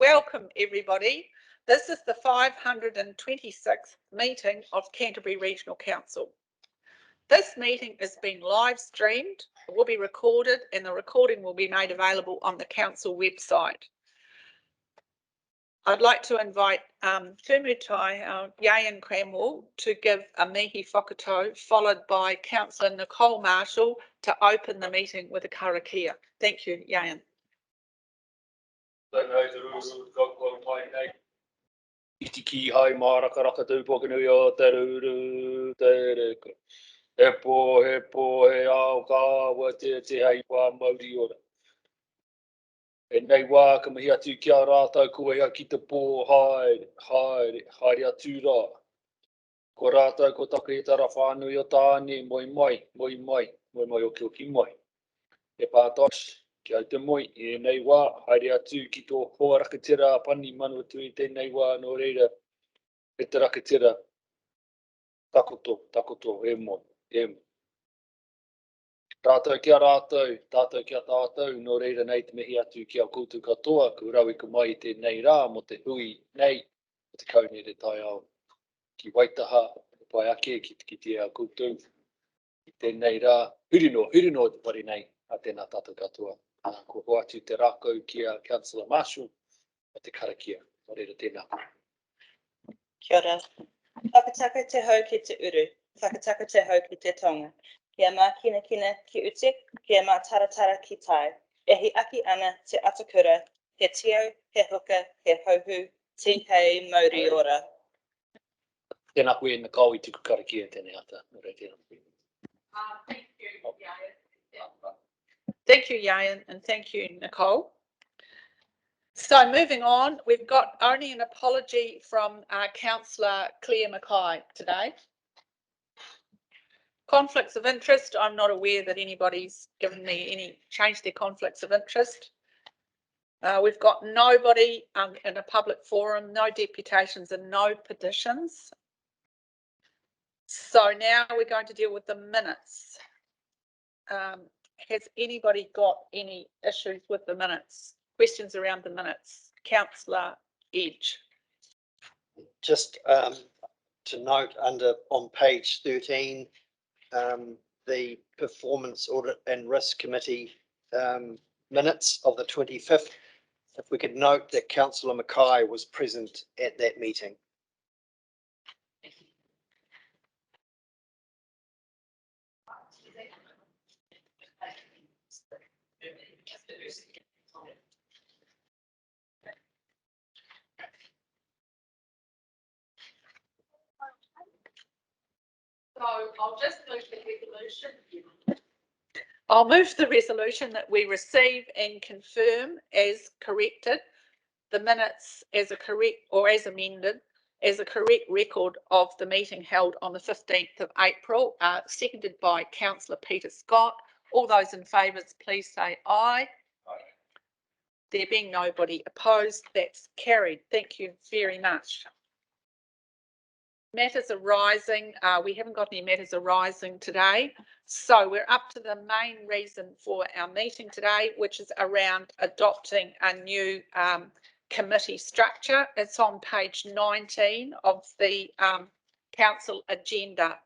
Welcome everybody. This is the 526th meeting of Canterbury Regional Council. This meeting is being live streamed, it will be recorded and the recording will be made available on the council website. I'd like to invite Tumu Taiao, Yayan Cramwell to give a mihi whakato, followed by Councillor Nicole Marshall to open the meeting with a karakia. Thank you, Yayan. Itiki hai maraka raka tūpokinu o te ruru te reko. He po he ao kawa te hei wā mauri ora. E nei wā ka mihi atu kia rātou kua ia ki te pō haere atu rā. Ko rātou ko taka i tara whānui o tāne moi o ki moi. E pātosh ki au te moi e nei wā haere atu ki tō hoa rakatira pani manu atu i tēnei wā no reira. E te rakatira takoto e moi. Tātou kia tātou, no reira nei te mihi atu kia koutu katoa, ku rawi ka mai te nei rā, mo te hui nei, mo te kaunere Taiao. Ki Waitaha, pai ake ki te koutu, ki te nei rā, hurino te pare nei, a tēnā tātou katoa. Ko hoa atu te rākau kia Councillor Marshall, a te karakia, no reira tēnā. Kia ora. Whakataka te hau ki te uru, whakataka te hau ki te tonga. Kia mā kina ki uti, kia mā taratara ki tai. E hi aki ana te atakura, he tiau, he huka, he hauhu, ti hei mauri ora. Tēnā koe Nicole I tuku karakia tēnei ata. Thank you, Yayan. Thank you, Yayan, and thank you, Nicole. So moving on, we've got only an apology from Councillor Claire Mackay today. Conflicts of interest, I'm not aware that anybody's given me changed their conflicts of interest. We've got nobody in a public forum, no deputations and no petitions. So now we're going to deal with the minutes. Has anybody got any issues with the minutes? Questions around the minutes? Councillor Edge. Just to note on page 13, the Performance Audit and Risk Committee minutes of the 25th. If we could note that Councillor Mackay was present at that meeting. So I'll just move the resolution. I'll move the resolution that we receive and confirm as corrected the minutes as amended as a correct record of the meeting held on the 15th of April, seconded by Councillor Peter Scott. All those in favour, please say aye. Aye. There being nobody opposed, that's carried. Thank you very much. Matters arising, we haven't got any matters arising today, so we're up to the main reason for our meeting today, which is around adopting a new committee structure. It's on page 19 of the council agenda.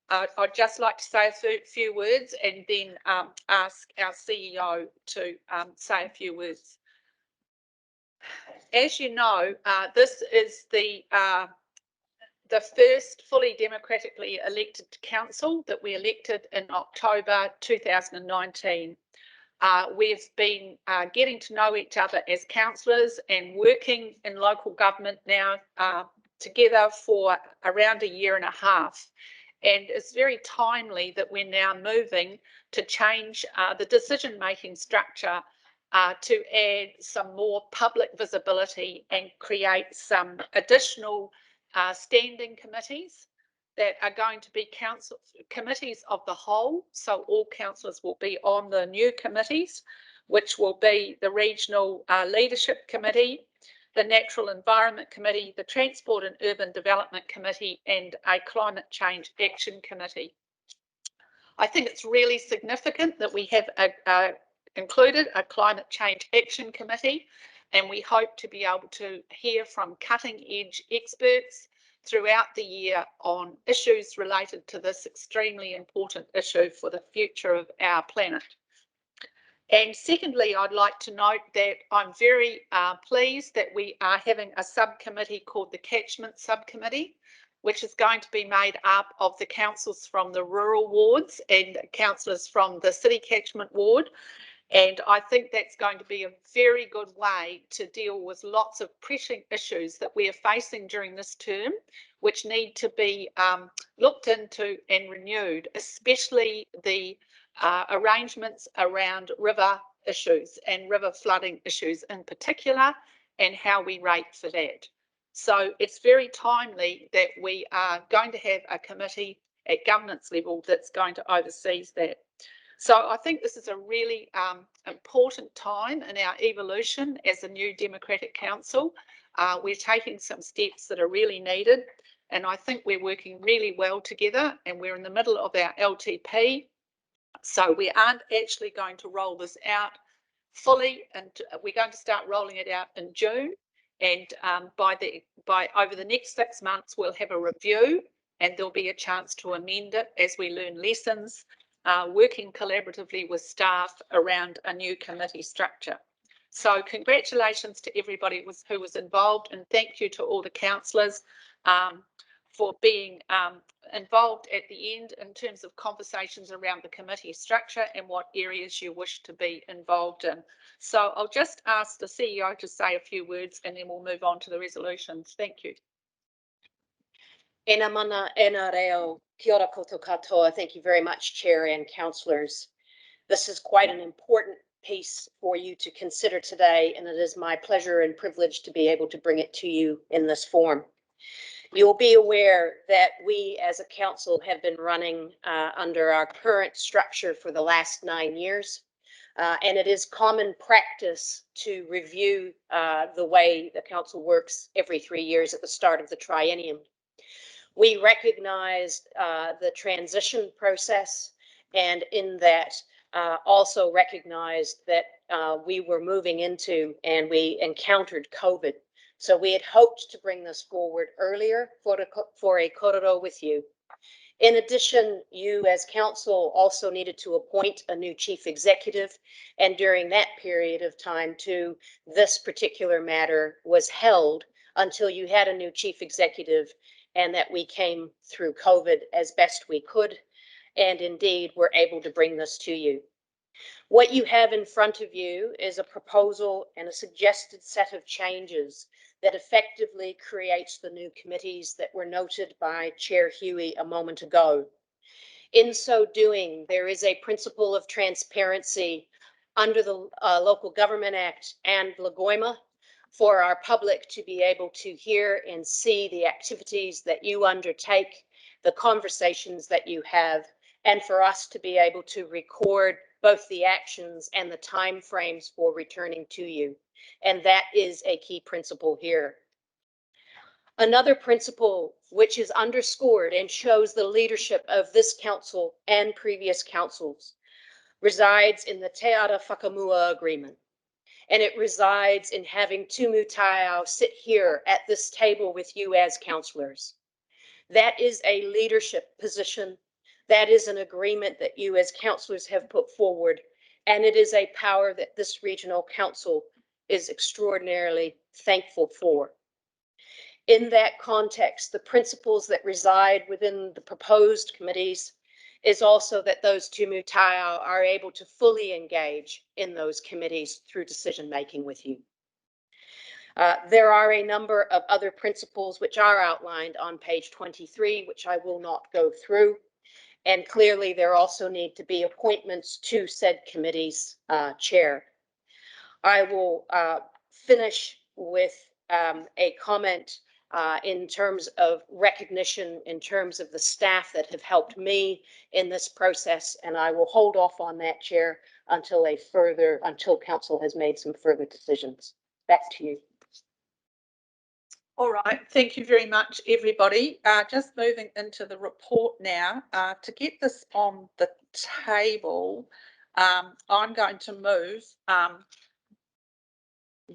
I'd just like to say a few words and then ask our CEO to say a few words. As you know, this is the first fully democratically elected council that we elected in October 2019. We've been getting to know each other as councillors and working in local government now together for around a year and a half. And it's very timely that we're now moving to change the decision-making structure to add some more public visibility and create some additional standing committees that are going to be council committees of the whole. So all councillors will be on the new committees, which will be the Regional Leadership Committee, the Natural Environment Committee, the Transport and Urban Development Committee, and a Climate Change Action Committee. I think it's really significant that we have included a Climate Change Action Committee and we hope to be able to hear from cutting edge experts throughout the year on issues related to this extremely important issue for the future of our planet. And secondly, I'd like to note that I'm very pleased that we are having a subcommittee called the Catchment Subcommittee, which is going to be made up of the councillors from the rural wards and councillors from the city catchment ward. And I think that's going to be a very good way to deal with lots of pressing issues that we are facing during this term, which need to be looked into and renewed, especially the arrangements around river issues and river flooding issues in particular, and how we rate for that. So it's very timely that we are going to have a committee at governance level that's going to oversee that. So I think this is a really important time in our evolution as a new democratic council. We're taking some steps that are really needed, and I think we're working really well together, and we're in the middle of our LTP. So we aren't actually going to roll this out fully, and we're going to start rolling it out in June. And by over the next 6 months, we'll have a review, and there'll be a chance to amend it as we learn lessons, working collaboratively with staff around a new committee structure. So congratulations to everybody who was involved, and thank you to all the councillors for being involved at the end in terms of conversations around the committee structure and what areas you wish to be involved in. So I'll just ask the CEO to say a few words, and then we'll move on to the resolutions. Thank you. Ena mana, ena reo, kia ora koutou katoa. Thank you very much, Chair and councillors. This is quite an important piece for you to consider today, and it is my pleasure and privilege to be able to bring it to you in this form. You'll be aware that we as a council have been running under our current structure for the last 9 years. And it is common practice to review the way the council works every 3 years at the start of the triennium. We recognized the transition process, and in that also recognized that we were moving into and we encountered COVID. So we had hoped to bring this forward earlier for a korero with you. In addition, you as council also needed to appoint a new chief executive, and during that period of time too, this particular matter was held until you had a new chief executive, and that we came through COVID as best we could, and indeed were able to bring this to you. What you have in front of you is a proposal and a suggested set of changes that effectively creates the new committees that were noted by Chair Huey a moment ago. In so doing, there is a principle of transparency under the Local Government Act and LGOIMA for our public to be able to hear and see the activities that you undertake, the conversations that you have, and for us to be able to record both the actions and the time frames for returning to you. And that is a key principle here. Another principle which is underscored and shows the leadership of this council and previous councils resides in the Te Ara Whakamua Agreement. And it resides in having Tumu Taiao sit here at this table with you as councillors. That is a leadership position. That is an agreement that you as councillors have put forward, and it is a power that this regional council is extraordinarily thankful for. In that context, the principles that reside within the proposed committees is also that those Tumu Taiao are able to fully engage in those committees through decision-making with you. There are a number of other principles which are outlined on page 23, which I will not go through. And clearly, there also need to be appointments to said committee's chair. I will finish with a comment in terms of recognition, in terms of the staff that have helped me in this process, and I will hold off on that, Chair, until council has made some further decisions. Back to you. All right, thank you very much, everybody. Just moving into the report now. To get this on the table, I'm going to move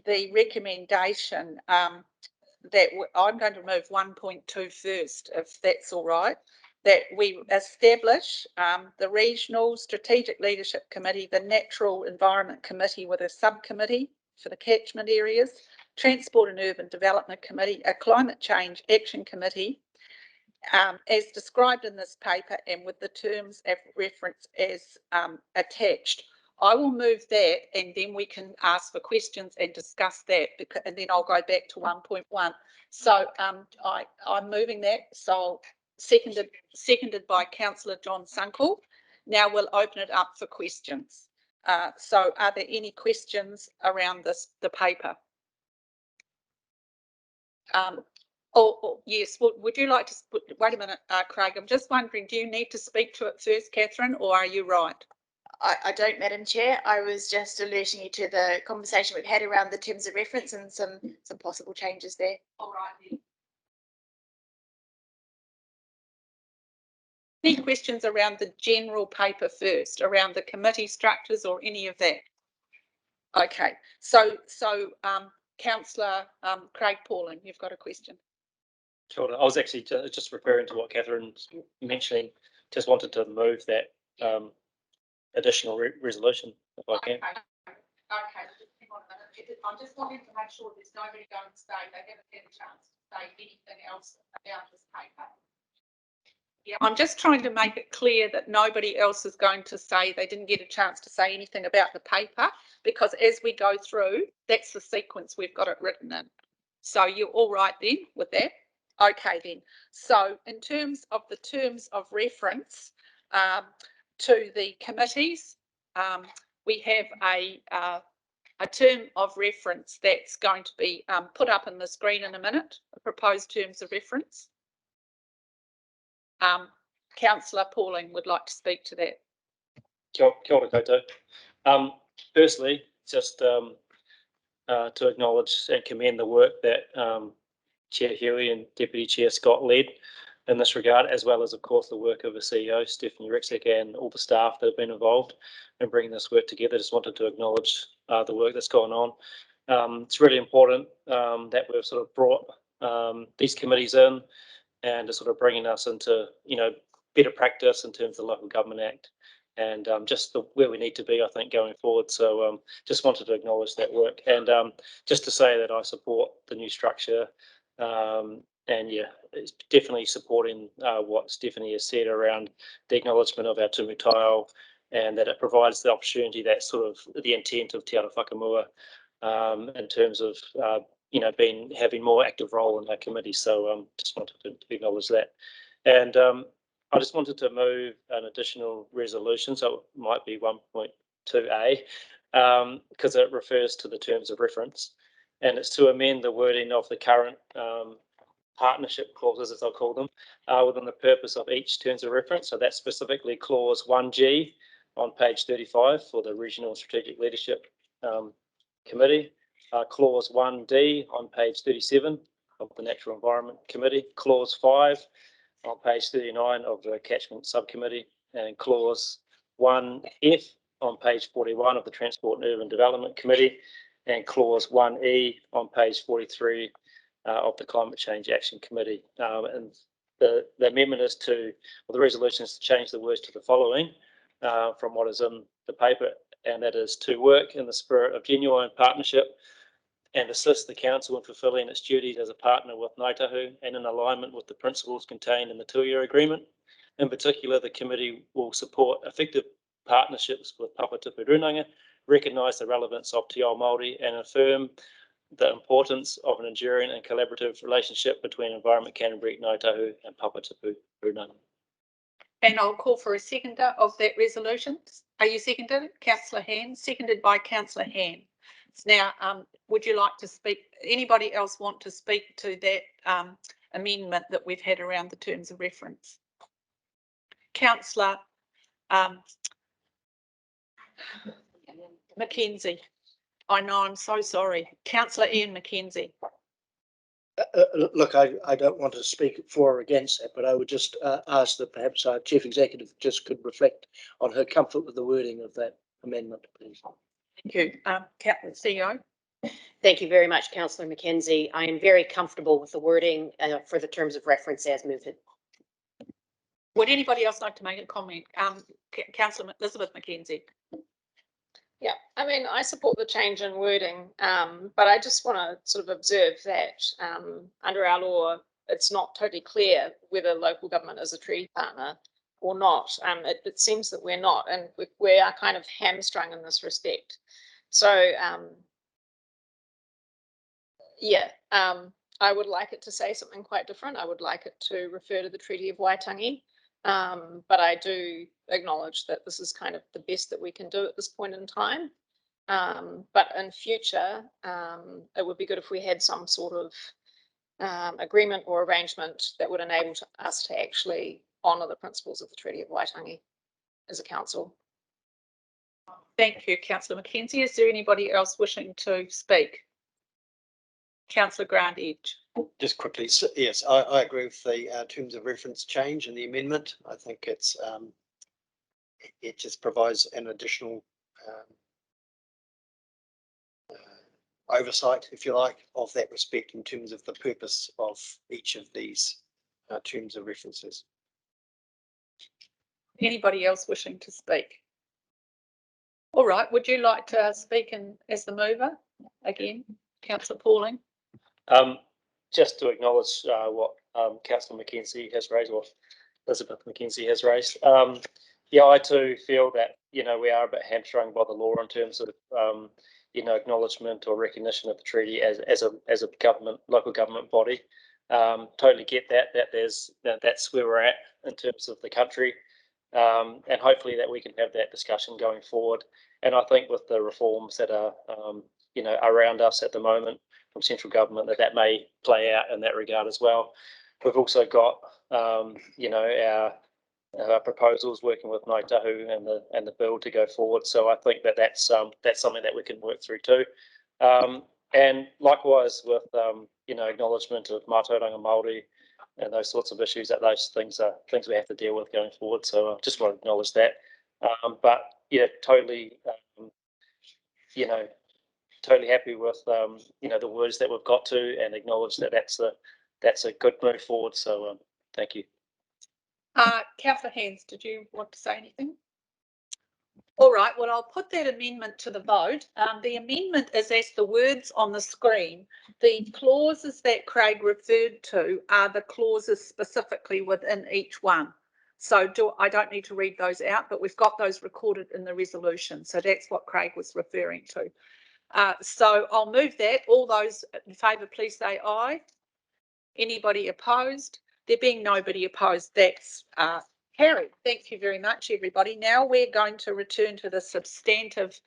the recommendation that I'm going to move 1.2 first, if that's all right, that we establish the Regional Strategic Leadership Committee, the Natural Environment Committee with a subcommittee for the catchment areas, Transport and Urban Development Committee, a Climate Change Action Committee, as described in this paper and with the terms of reference as attached. I will move that and then we can ask for questions and discuss that, and then I'll go back to 1.1. So I'm moving that. So seconded by Councillor John Sunkel. Now we'll open it up for questions. So are there any questions around the paper? Yes, would you like to, wait a minute, Craig, I'm just wondering, do you need to speak to it first, Catherine, or are you right? I don't, Madam Chair. I was just alerting you to the conversation we've had around the terms of reference and some possible changes there. All right then. Any questions around the general paper first, around the committee structures or any of that? Okay, so Councillor Craig Pauling, you've got a question. Sure. I was actually just referring to what Catherine's mentioning. Just wanted to move that additional resolution, if I can. Okay, just hang on a minute. I'm just wanting to make sure there's nobody going to say they haven't had a chance to say anything else about this paper. Yeah, I'm just trying to make it clear that nobody else is going to say they didn't get a chance to say anything about the paper, because as we go through, that's the sequence we've got it written in. So you're all right then with that? Okay then. So in terms of the terms of reference to the committees, we have a term of reference that's going to be put up on the screen in a minute, the proposed terms of reference. Councillor Pauling would like to speak to that. Kia ora koutou. Firstly, just to acknowledge and commend the work that Chair Huey and Deputy Chair Scott led in this regard, as well as, of course, the work of the CEO, Stephanie Rixick, and all the staff that have been involved in bringing this work together. Just wanted to acknowledge the work that's gone on. It's really important that we've sort of brought these committees in and sort of bringing us into, better practice in terms of the Local Government Act and just where we need to be, I think, going forward. So just wanted to acknowledge that work and just to say that I support the new structure. And yeah, it's definitely supporting what Stephanie has said around the acknowledgement of our Tumu Taiao, and that it provides the opportunity, that's sort of the intent of Te Ara Whakamua in terms of having more active role in our committee. So just wanted to acknowledge that. And I just wanted to move an additional resolution, so it might be 1.2A, because it refers to the terms of reference, and it's to amend the wording of the current partnership clauses, as I'll call them, within the purpose of each terms of reference. So that's specifically clause 1G on page 35 for the Regional Strategic Leadership Committee, clause 1D on page 37 of the Natural Environment Committee, clause 5 on page 39 of the Catchment Subcommittee, and clause 1F on page 41 of the Transport and Urban Development Committee, and clause 1E on page 43 of the Climate Change Action Committee. And the amendment is to, or the resolution is to change the words to the following from what is in the paper, and that is to work in the spirit of genuine partnership and assist the council in fulfilling its duties as a partner with Ngāi Tahu and in alignment with the principles contained in the Tuia Agreement. In particular, the committee will support effective partnerships with Papatipu Runanga, recognise the relevance of Te Ao Māori, and affirm the importance of an enduring and collaborative relationship between Environment Canterbury, Ngāi Tahu and Papatipu Runanga. And I'll call for a seconder of that resolution. Are you seconded? Councillor Hand, seconded by Councillor Hand. Now, would you like to speak? Anybody else want to speak to that amendment that we've had around the terms of reference? Councillor Mackenzie. I know, I'm so sorry. Councillor Ian Mackenzie. Look, I don't want to speak for or against that, but I would just ask that perhaps our Chief Executive just could reflect on her comfort with the wording of that amendment, please. Thank you. CEO. Thank you very much, Councillor Mackenzie. I am very comfortable with the wording for the terms of reference as moved. Would anybody else like to make a comment? Councillor Elizabeth Mackenzie. Yeah, I mean, I support the change in wording, but I just want to sort of observe that under our law, it's not totally clear whether local government is a treaty partner or not. It seems that we're not, and we are kind of hamstrung in this respect. So, yeah, I would like it to say something quite different. I would like it to refer to the Treaty of Waitangi, but I do acknowledge that this is kind of the best that we can do at this point in time. But in future, it would be good if we had some sort of agreement or arrangement that would enable us to actually honour the principles of the Treaty of Waitangi as a council. Thank you, Councillor Mackenzie. Is there anybody else wishing to speak? Councillor Grant Edge. Just quickly, so, yes, I agree with the terms of reference change and the amendment. I think it's it just provides an additional oversight, if you like, of that respect in terms of the purpose of each of these terms of references. Anybody else wishing to speak? All right, would you like to speak as the mover again, Councillor Pauling? Just to acknowledge what Councillor Mackenzie has raised, or Elizabeth Mackenzie has raised. Yeah, I too feel that, you know, we are a bit hamstrung by the law in terms of, you know, acknowledgement or recognition of the treaty as a government, local government body. Totally get that's where we're at in terms of the country. And hopefully that we can have that discussion going forward. And I think with the reforms that are, you know, around us at the moment from central government, that may play out in that regard as well. We've also got, you know, our proposals working with Ngāi Tahu and the bill to go forward. So I think that's something that we can work through too. And likewise with, you know, acknowledgement of mātauranga Māori and those sorts of issues, that those things are things we have to deal with going forward. So I just want to acknowledge that. But yeah, totally, you know, totally happy with, you know, the words that we've got to, and acknowledge that that's a good move forward. So thank you. Councillor Hands, did you want to say anything? All right, well, I'll put that amendment to the vote. The amendment is as the words on the screen. The clauses that Craig referred to are the clauses specifically within each one. So I don't need to read those out, but we've got those recorded in the resolution. So that's what Craig was referring to. So I'll move that. All those in favour, please say aye. Anybody opposed? There being nobody opposed, that's carried. Thank you very much, everybody. Now we're going to return to the substantive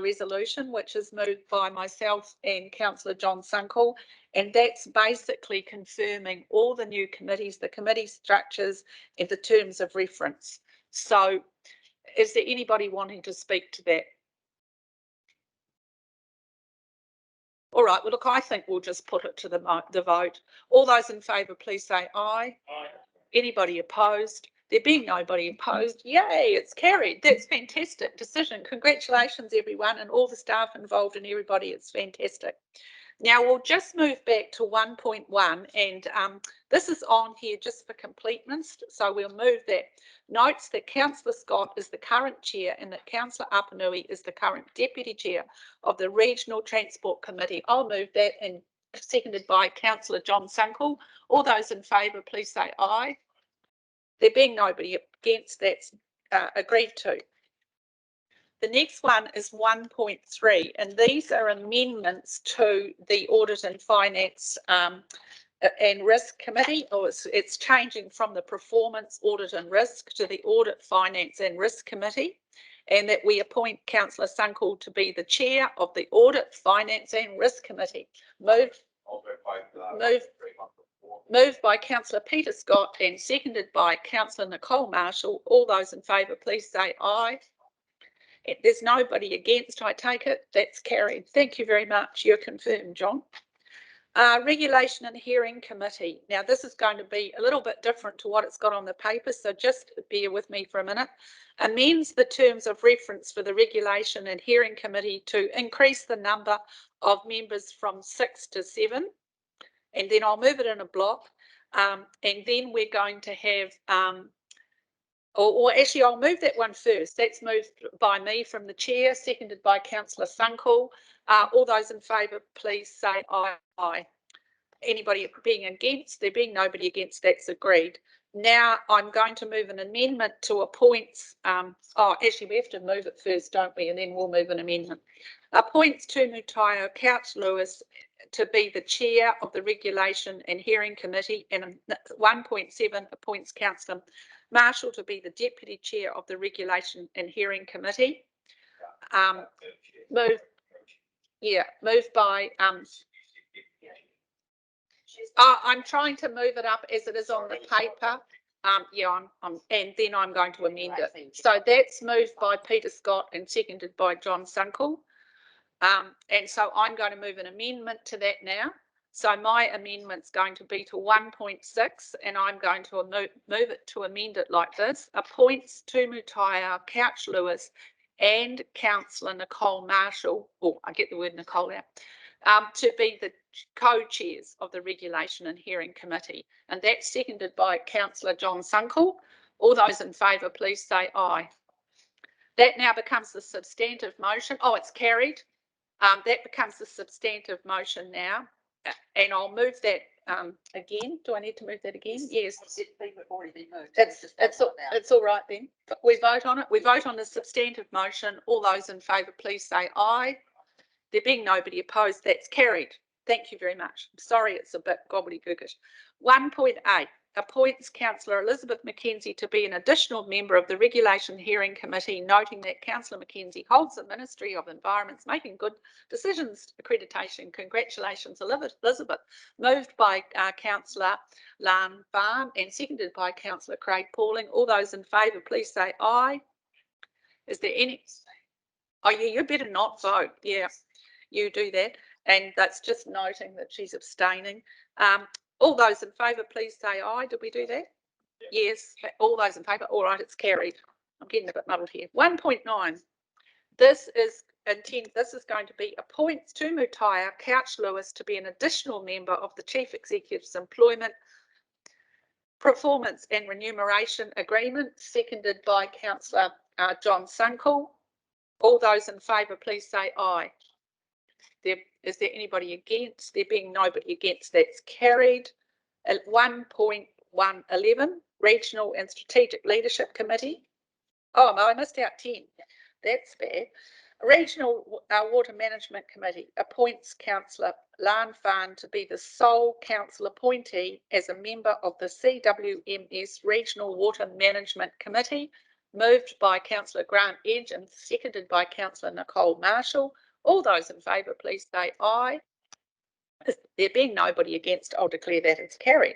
resolution, which is moved by myself and Councillor John Sunkel, and that's basically confirming all the new committees, the committee structures and the terms of reference. So is there anybody wanting to speak to that? All right, well, look, I think we'll just put it to the vote. All those in favour, please say aye. Aye. Anybody opposed? There being nobody opposed, yay, it's carried. That's fantastic decision. Congratulations, everyone, and all the staff involved and everybody. It's fantastic. Now we'll just move back to 1.1, and this is on here just for completeness, so we'll move that. Notes that Councillor Scott is the current chair and that Councillor Apanui is the current deputy chair of the Regional Transport Committee. I'll move that, and seconded by Councillor John Sunkel. All those in favour, please say aye. There being nobody against, that's agreed to. The next one is 1.3, and these are amendments to the Audit and Finance and Risk Committee, or it's changing from the Performance, Audit and Risk to the Audit, Finance and Risk Committee, and that we appoint Councillor Sunkel to be the chair of the Audit, Finance and Risk Committee. Moved by Councillor Peter Scott and seconded by Councillor Nicole Marshall. All those in favour, please say aye. There's nobody against, I take it. That's carried. Thank you very much. You're confirmed, John. Regulation and Hearing Committee. Now, this is going to be a little bit different to what it's got on the paper, so just bear with me for a minute. Amends the terms of reference for the Regulation and Hearing Committee to increase the number of members from 6 to 7, and then I'll move it in a block. And then we're going to have, or actually I'll move that one first. That's moved by me from the chair, seconded by Councillor Sunkel. All those in favour, please say aye. Aye. Anybody being against? There being nobody against, that's agreed. Now I'm going to move an amendment to appoints. Actually we have to move it first, don't we? And then we'll move an amendment. Appoints Tumu Taiao Councillors to be the chair of the Regulation and Hearing Committee, and 1.7 appoints Councillor Marshall to be the deputy chair of the Regulation and Hearing Committee. Moved by I'm trying to move it up as it is on the paper. And then I'm going to amend it. So that's moved by Peter Scott and seconded by John Sunkel. And so I'm going to move an amendment to that now. So my amendment's going to be to 1.6, and I'm going to move it to amend it like this. Appoints Tumu Taiao, Couch Lewis and Councillor Nicole Marshall, I get the word Nicole out, to be the co-chairs of the Regulation and Hearing Committee. And that's seconded by Councillor John Sunkel. All those in favour, please say aye. That now becomes the substantive motion. It's carried. That becomes the substantive motion now. And I'll move that again. Do I need to move that again? Yes. It's all right then. We vote on it. We vote on the substantive motion. All those in favour, please say aye. There being nobody opposed, that's carried. Thank you very much. I'm sorry it's a bit gobbledygookish. 1.8. Appoints Councillor Elizabeth Mackenzie to be an additional member of the Regulation Hearing Committee, noting that Councillor Mackenzie holds the Ministry of Environment's Making Good Decisions accreditation. Congratulations, Elizabeth. Moved by Councillor Lan Farn and seconded by Councillor Craig Pauling. All those in favour, please say aye. Is there any? Oh, yeah, you better not vote. Yeah, you do that. And that's just noting that she's abstaining. All those in favour, please say aye. Did we do that? Yes. All those in favour. All right, it's carried. I'm getting a bit muddled here. 1.9. This is going to be appoints Tumu Taiao, Couch Lewis to be an additional member of the Chief Executive's Employment, Performance and Remuneration Agreement, seconded by Councillor John Sunkel. All those in favour, please say aye. Is there anybody against? There being nobody against, that's carried. At 1.111, Regional and Strategic Leadership Committee. Oh, no, I missed out 10. That's bad. Regional Water Management Committee appoints Councillor Lan Farn to be the sole council appointee as a member of the CWMS Regional Water Management Committee, moved by Councillor Grant Edge and seconded by Councillor Nicole Marshall. All those in favour, please say aye. There being nobody against, I'll declare that it's carried.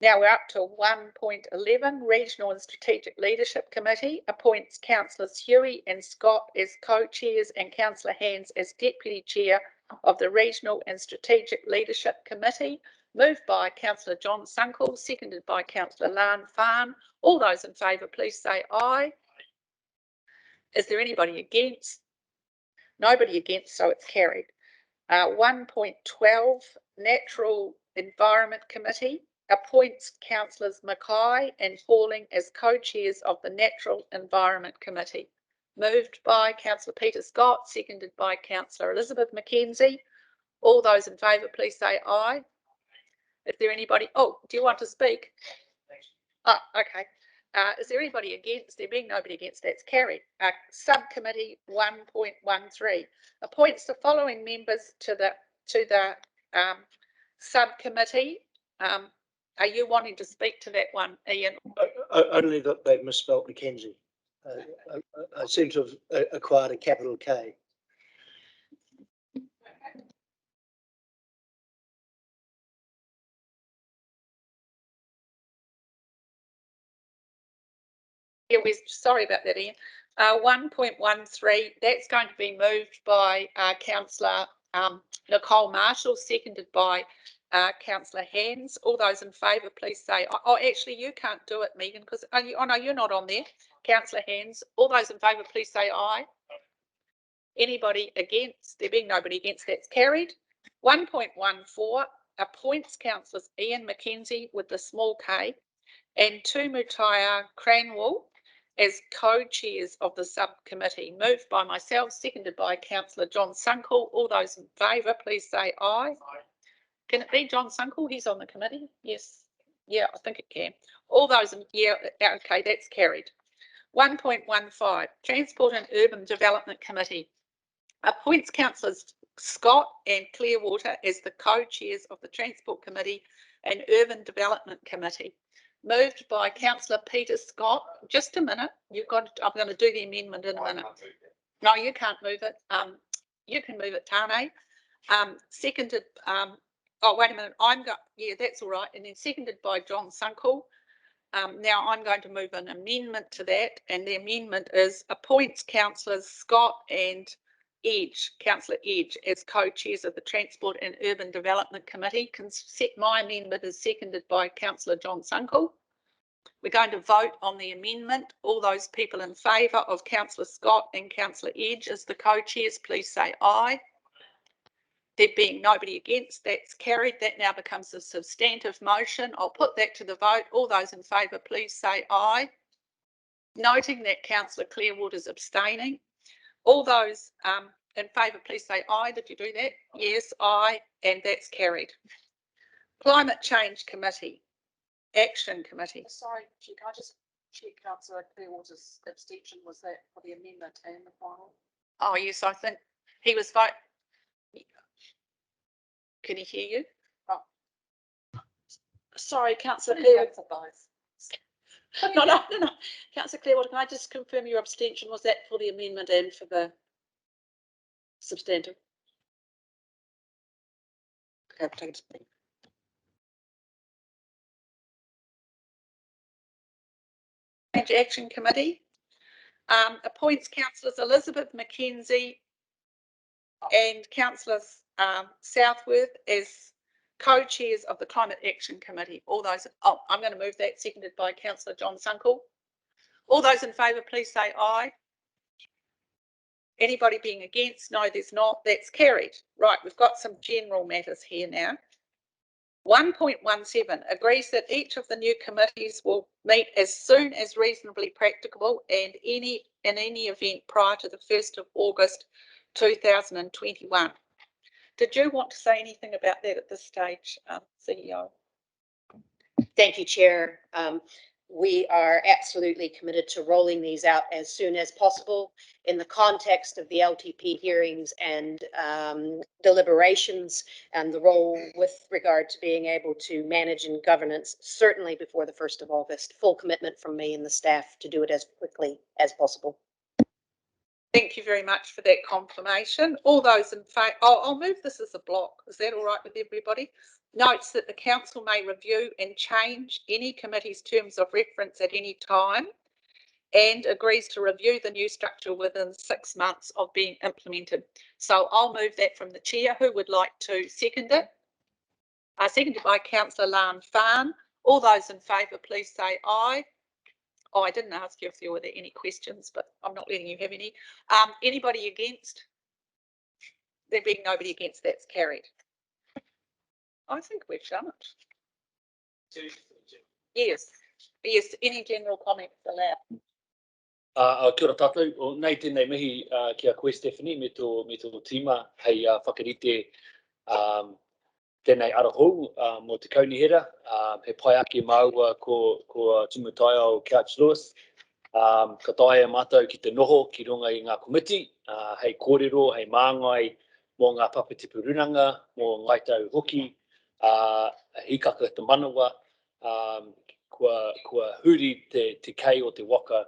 Now we're up to 1.11, Regional and Strategic Leadership Committee appoints Councillors Huey and Scott as co-chairs and Councillor Hands as deputy chair of the Regional and Strategic Leadership Committee, moved by Councillor John Sunkel, seconded by Councillor Lan Farn. All those in favour, please say aye. Is there anybody against? Nobody against, so it's carried. 1.12, Natural Environment Committee appoints Councillors Mackay and Falling as co-chairs of the Natural Environment Committee. Moved by Councillor Peter Scott, seconded by Councillor Elizabeth Mackenzie. All those in favour, please say aye. Is there anybody? Oh, do you want to speak? Okay. Is there anybody against? There being nobody against, that's carried. Subcommittee 1.13 appoints the following members to the subcommittee. Are you wanting to speak to that one, Ian? Only that they've misspelled Mackenzie. I seem to have acquired a capital K. Yeah, we're sorry about that, Ian. 1.13, that's going to be moved by Councillor Nicole Marshall, seconded by Councillor Hands. All those in favour, please say aye. Oh, actually, you can't do it, Megan, because oh no, you're not on there. Councillor Hands. All those in favour, please say aye. Anybody against? There being nobody against, that's carried. 1.14 appoints councillors Ian McKenzie with the small k and Tumu Taiao Cranwell as co-chairs of the subcommittee. Moved by myself, seconded by Councillor John Sunkel. All those in favour, please say aye. Can it be John Sunkel? He's on the committee. Yes. Yeah, I think it can. All those in, yeah, okay, that's carried. 1.15 Transport and Urban Development Committee appoints councillors Scott and Clearwater as the co-chairs of the Transport Committee and Urban Development Committee. Moved by Councillor Peter Scott. Just a minute. You've got. I'm going to do the amendment in a minute. No, you can't move it. You can move it, Tane. Seconded. Oh, wait a minute. Yeah, that's all right. And then seconded by John Sunkel. Now I'm going to move an amendment to that, and the amendment is appoints councillors Scott and Councillor Edge as co-chairs of the Transport and Urban Development Committee. My amendment is seconded by Councillor John Sunkel. We're going to vote on the amendment. All those people in favour of Councillor Scott and Councillor Edge as the co-chairs, please say aye. There being nobody against, that's carried. That now becomes a substantive motion. I'll put that to the vote. All those in favour, please say aye. Noting that Councillor Clearwater is abstaining. All those in favour, please say aye. Did you do that? Yes, aye, and that's carried. Climate Change Committee, Action Committee. Sorry, can I just check Councillor Clearwater's abstention? Was that for the amendment and the final? Oh yes, I think he was vote. Can he hear you? Oh. Sorry, Councillor Clearwater. No. Councillor Clearwater, can I just confirm your abstention? Was that for the amendment and for the substantive? Okay, I'll take it. Action Committee appoints councillors Elizabeth McKenzie and councillors Southworth as co-chairs of the Climate Action Committee. All those, I'm going to move that, seconded by Councillor John Sunkel. All those in favour, please say aye. Anybody being against? No, there's not. That's carried. Right, we've got some general matters here now. 1.17 agrees that each of the new committees will meet as soon as reasonably practicable and in any event prior to the 1st of August 2021. Did you want to say anything about that at this stage, CEO? Thank you, Chair. We are absolutely committed to rolling these out as soon as possible in the context of the LTP hearings and deliberations and the role with regard to being able to manage and governance, certainly before the 1st of August. Full commitment from me and the staff to do it as quickly as possible. Thank you very much for that confirmation. All those in favour, I'll move this as a block. Is that all right with everybody? Notes that the council may review and change any committee's terms of reference at any time and agrees to review the new structure within 6 months of being implemented. So I'll move that from the chair. Who would like to second it? Seconded by Councillor Lan Fan. All those in favour, please say aye. Oh, I didn't ask you if there were any questions, but I'm not letting you have any. Anybody against? There being nobody against, that's carried. I think we've done it. Yes. Any general comments allowed? Kia ora tātou. O nei tēnei mihi ki a koe, Stephanie, me tō tīma hei whakarite tēnei arahou mō te kaunihera. He pai ake maua ko Tumu Taiao Councillors. Ka tae mātou ki te noho ki runga i ngā komiti. Hei kōrero, hei māngai mō ngā papatipu runanga, mō ngaitau hoki. Hikaka te manawa, kua huri te kei o te waka,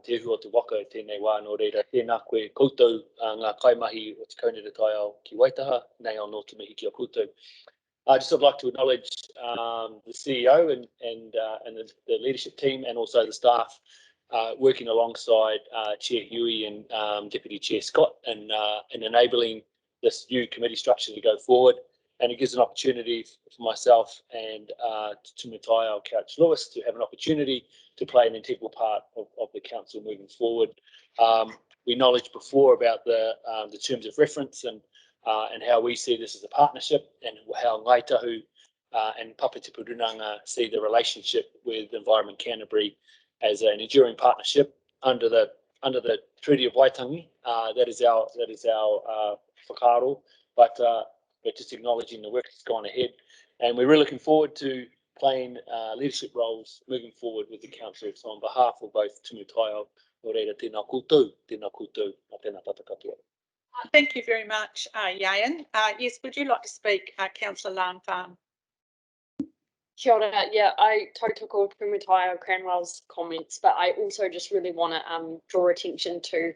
te uhu o te waka tēnei wā nō reira. Tēnā koe koutou ngā kaimahi o te kaunera Taiao ki Waitaha, nei anō te mihi ki a koutou. Just would like to acknowledge the CEO and the leadership team and also the staff working alongside Chair Huey and Deputy Chair Scott in enabling this new committee structure to go forward. And it gives an opportunity for myself and Tumu Taiao, Couch Lewis, to have an opportunity to play an integral part of the council moving forward. We acknowledged before about the terms of reference and how we see this as a partnership, and how Ngaitahu and Papatipu Runanga see the relationship with Environment Canterbury as an enduring partnership under the Treaty of Waitangi. That is our whakaaro, but just acknowledging the work that's gone ahead, and we're really looking forward to playing leadership roles moving forward with the council. So on behalf of both Tumu Taiao, o reira tēnā koutou, a tēnā tata katoa. Thank you very much, Yayan. Yes, would you like to speak, Councillor Lan-Farm? Kia ora. Yeah, I tautoko Tumu Taiao Cranwell's comments, but I also just really want to draw attention to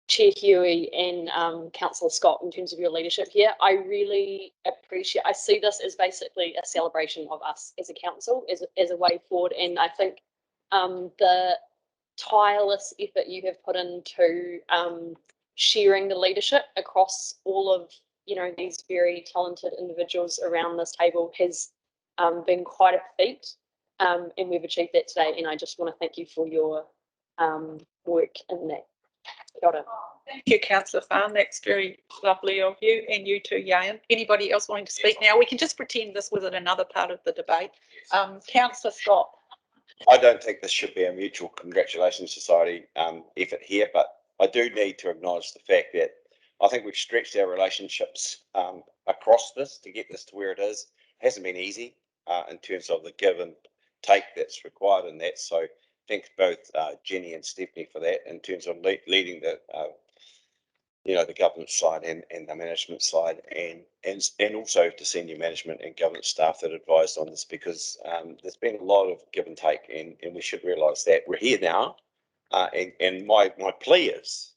Chair Huey and Councillor Scott in terms of your leadership here. I really appreciate, I see this as basically a celebration of us as a council, as a way forward, and I think the tireless effort you have put into sharing the leadership across all of these very talented individuals around this table has been quite a feat, and we've achieved that today, and I just want to thank you for your work in that. Kia ora. Thank you, Councillor Farm. That's very lovely of you, and you too, Yayan. Anybody else wanting to speak now? We can just pretend this was another part of the debate. Councillor Scott. I don't think this should be a mutual congratulations society effort here, but I do need to acknowledge the fact that I think we've stretched our relationships across this to get this to where it is. It hasn't been easy in terms of the give and take that's required in that. So thanks both Jenny and Stephanie for that in terms of leading the the governance side and the management side, and also to senior management and governance staff that advised on this, because there's been a lot of give and take, and we should realise that we're here now. And my plea is,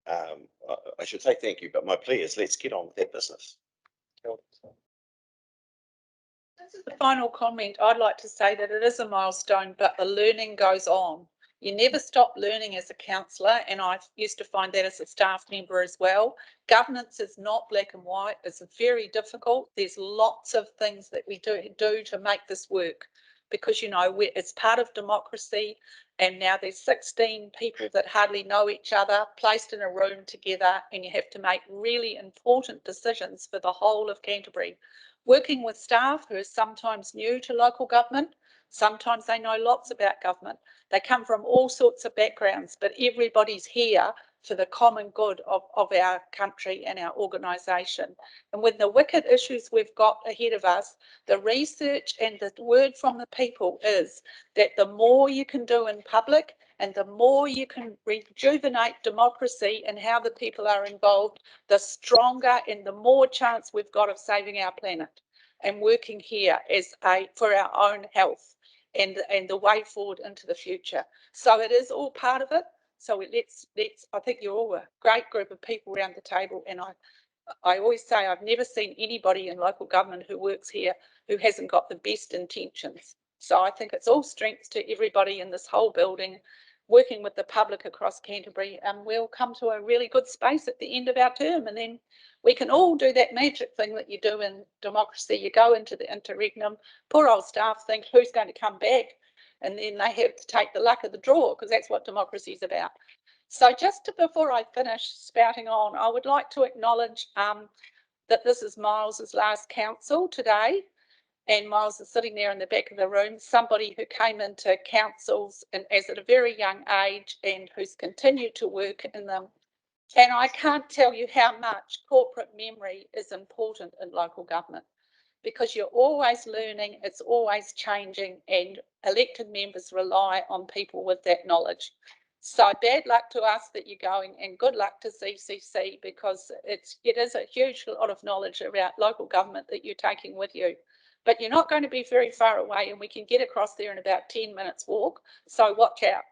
I should say thank you, but my plea is let's get on with that business. This is the final comment. I'd like to say that it is a milestone, but the learning goes on. You never stop learning as a councillor, and I used to find that as a staff member as well. Governance is not black and white. It's very difficult. There's lots of things that we do to make this work, because it's part of democracy, and now there's 16 people that hardly know each other placed in a room together, and you have to make really important decisions for the whole of Canterbury. Working with staff who are sometimes new to local government, sometimes they know lots about government. They come from all sorts of backgrounds, but everybody's here for the common good of our country and our organisation. And with the wicked issues we've got ahead of us, the research and the word from the people is that the more you can do in public and the more you can rejuvenate democracy and how the people are involved, the stronger and the more chance we've got of saving our planet and working here for our own health and the way forward into the future. So it is all part of it. So I think you're all a great group of people around the table, and I always say I've never seen anybody in local government who works here who hasn't got the best intentions. So I think it's all strengths to everybody in this whole building, working with the public across Canterbury, and we'll come to a really good space at the end of our term, and then we can all do that magic thing that you do in democracy. You go into the interregnum, poor old staff think who's going to come back, and then they have to take the luck of the draw, because that's what democracy is about. So just before I finish spouting on, I would like to acknowledge that this is Miles's last council today, and Miles is sitting there in the back of the room, somebody who came into councils and as at a very young age and who's continued to work in them. And I can't tell you how much corporate memory is important in local government, because you're always learning, it's always changing, and elected members rely on people with that knowledge. So bad luck to us that you're going, and good luck to CCC, because it is a huge lot of knowledge about local government that you're taking with you. But you're not going to be very far away, and we can get across there in about 10 minutes walk, so watch out.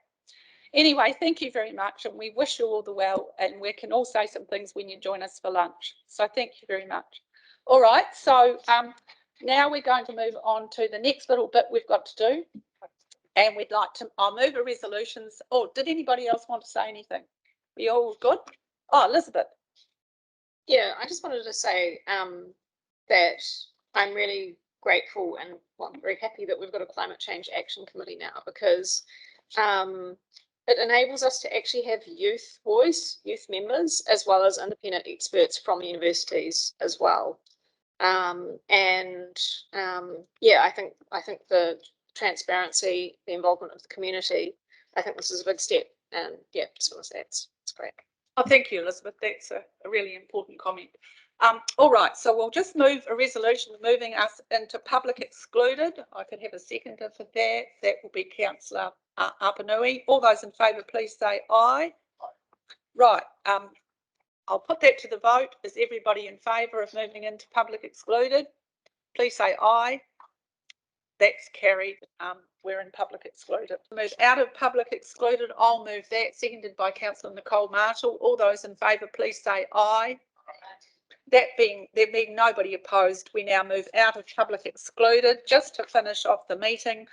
Anyway, thank you very much, and we wish you all the well, and we can all say some things when you join us for lunch. So thank you very much. All right, so now we're going to move on to the next little bit we've got to do, and I'll move a resolutions. Oh, did anybody else want to say anything? We all good? Oh, Elizabeth. Yeah, I just wanted to say that I'm really grateful and well, I'm very happy that we've got a climate change action committee now because it enables us to actually have youth voice, youth members, as well as independent experts from universities as well. Yeah, I think the transparency, the involvement of the community, I think this is a big step. And yeah, just want to say it's great. Oh, thank you, Elizabeth. That's a really important comment. All right, so we'll just move a resolution moving us into public excluded. I could have a seconder for that. That will be Councillor Apanui. All those in favour, please say aye. Right, I'll put that to the vote. Is everybody in favour of moving into public excluded? Please say aye. That's carried. We're in public excluded. Move out of public excluded. I'll move that. Seconded by Councillor Nicole Marshall. All those in favour, please say aye. There being nobody opposed, we now move out of public excluded. Just to finish off the meeting,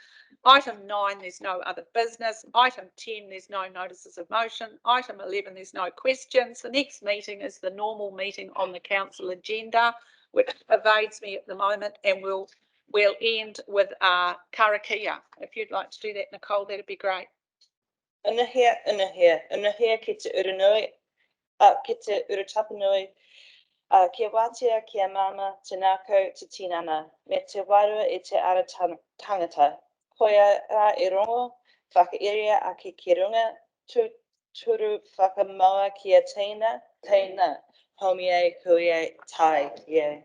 item 9, there's no other business. Item 10, there's no notices of motion. Item 11, there's no questions. The next meeting is the normal meeting on the council agenda, which evades me at the moment, and we'll end with karakia. If you'd like to do that, Nicole, that'd be great. Inahia ki te urunui, ki te urutapanui, kia wātia, kia mama, te nākau, te tinana, me te wairua i te ara tangata. Koia rā I rongo, whakairia ake ki runga, turu whakamaua kia teina, homie, kuie, tai, yeah.